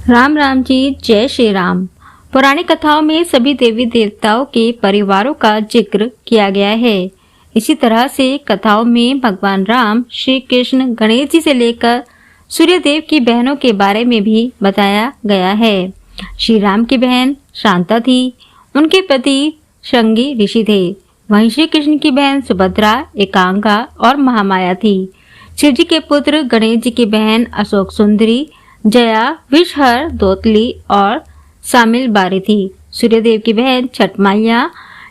राम राम जी, जय श्री राम। पुरानी कथाओं में सभी देवी देवताओं के परिवारों का जिक्र किया गया है। इसी तरह से कथाओं में भगवान राम, श्री कृष्ण, गणेश जी से लेकर सूर्य देव की बहनों के बारे में भी बताया गया है। श्री राम की बहन शांता थी, उनके पति श्रृंगी ऋषि थे। वहीं श्री कृष्ण की बहन सुभद्रा एकांगा और महामाया थी। शिव जी के पुत्र गणेश जी की बहन अशोक सुंदरी, जया, विषहर, दोतली और शामिल बारी थी। सूर्यदेव की बहन छठ मैया,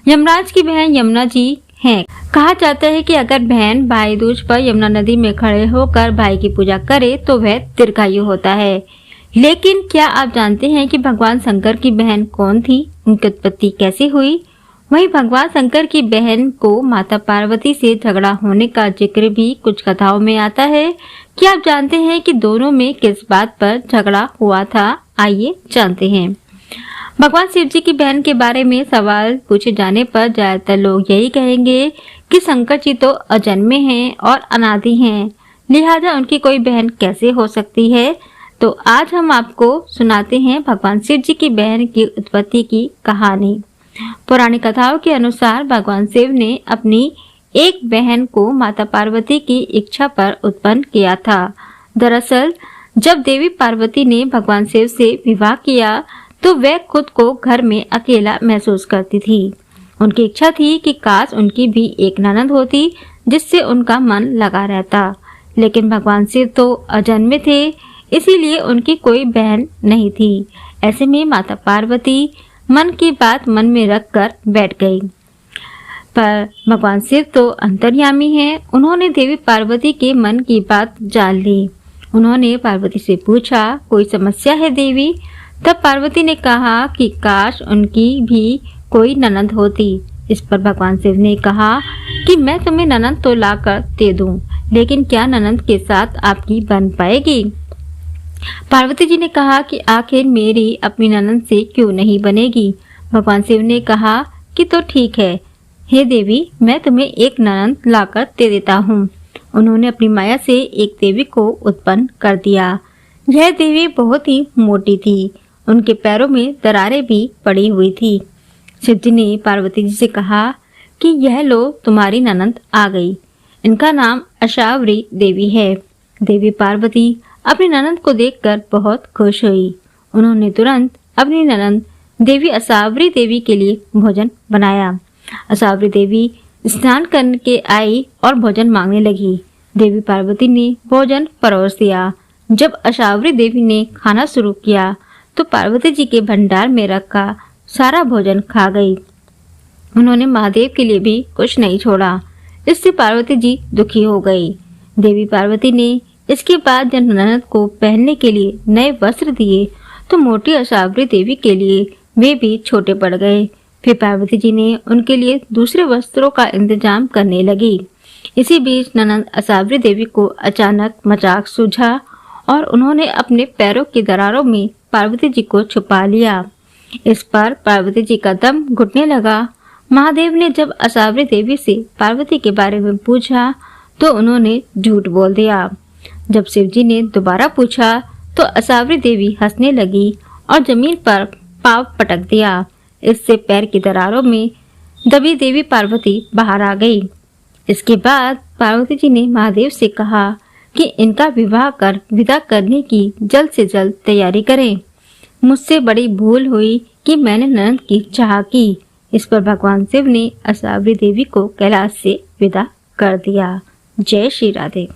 यमराज की बहन यमुना जी हैं। कहा जाता है कि अगर बहन भाई दूज पर यमुना नदी में खड़े होकर भाई की पूजा करे तो वह दीर्घायु होता है। लेकिन क्या आप जानते हैं कि भगवान शंकर की बहन कौन थी, उनकी उत्पत्ति कैसे हुई? वहीं भगवान शंकर की बहन को माता पार्वती से झगड़ा होने का जिक्र भी कुछ कथाओं में आता है। क्या आप जानते हैं कि दोनों में किस बात पर झगड़ा हुआ था? आइए जानते हैं। भगवान शिव जी की बहन के बारे में सवाल पूछे जाने पर ज्यादातर लोग यही कहेंगे कि शंकर जी तो अजन्मे हैं और अनादि हैं, लिहाजा उनकी कोई बहन कैसे हो सकती है। तो आज हम आपको सुनाते हैं भगवान शिव जी की बहन की उत्पत्ति की कहानी। पुरानी कथाओं के अनुसार भगवान शिव ने अपनी एक बहन को माता पार्वती की इच्छा पर उत्पन्न किया था। दरअसल जब देवी पार्वती ने भगवान शिव से विवाह किया तो वह खुद को घर में अकेला महसूस करती थी। उनकी इच्छा थी कि काश उनकी भी एक ननद होती जिससे उनका मन लगा रहता, लेकिन भगवान शिव तो अजन्मे थे, इसीलिए उनकी कोई बहन नहीं थी। ऐसे में माता पार्वती मन की बात मन में रखकर बैठ गई। पर भगवान शिव तो अंतर्यामी हैं, उन्होंने देवी पार्वती के मन की बात जान ली। उन्होंने पार्वती से पूछा, कोई समस्या है देवी? तब पार्वती ने कहा कि काश उनकी भी कोई ननद होती। इस पर भगवान शिव ने कहा कि मैं तुम्हें ननद तो लाकर दे दूं, लेकिन क्या ननद के साथ आपकी बन पाएगी? पार्वती जी ने कहा कि आखिर मेरी अपनी ननद से क्यों नहीं बनेगी? भगवान शिव ने कहा कि तो ठीक है, हे देवी, मैं तुम्हें एक ननद लाकर दे देता हूँ। उन्होंने अपनी माया से एक देवी को उत्पन्न कर दिया। यह देवी बहुत ही मोटी थी, उनके पैरों में दरारें भी पड़ी हुई थी। शिव जी ने पार्वती जी से कहा कि यह लो, तुम्हारी ननद आ गई। इनका नाम अशावरी देवी है। देवी पार्वती अपनी ननद को देखकर बहुत खुश हुई। उन्होंने तुरंत अपनी ननद देवी असावरी देवी के लिए भोजन बनाया। असावरी देवी स्नान करके आई और भोजन मांगने लगी। देवी पार्वती ने भोजन परोस दिया। जब असावरी देवी ने खाना शुरू किया तो पार्वती जी के भंडार में रखा सारा भोजन खा गई। उन्होंने महादेव के लिए भी कुछ नहीं छोड़ा। इससे पार्वती जी दुखी हो गई। देवी पार्वती ने इसके बाद जब ननद को पहनने के लिए नए वस्त्र दिए तो मोटी असावरी देवी के लिए वे भी छोटे पड़ गए। फिर पार्वती जी ने उनके लिए दूसरे वस्त्रों का इंतजाम करने लगी। इसी बीच ननद असावरी देवी को अचानक मजाक सूझा और उन्होंने अपने पैरों की दरारों में पार्वती जी को छुपा लिया। इस पर पार्वती जी का दम घुटने लगा। महादेव ने जब असावरी देवी से पार्वती के बारे में पूछा तो उन्होंने झूठ बोल दिया। जब शिव जी ने दोबारा पूछा तो असावरी देवी हंसने लगी और जमीन पर पांव पटक दिया। इससे पैर की दरारों में दबी देवी पार्वती बाहर आ गई। इसके बाद पार्वती जी ने महादेव से कहा कि इनका विवाह कर विदा करने की जल्द से जल्द तैयारी करें। मुझसे बड़ी भूल हुई कि मैंने ननद की चाह की। इस पर भगवान शिव ने असावरी देवी को कैलाश से विदा कर दिया। जय श्री राधे।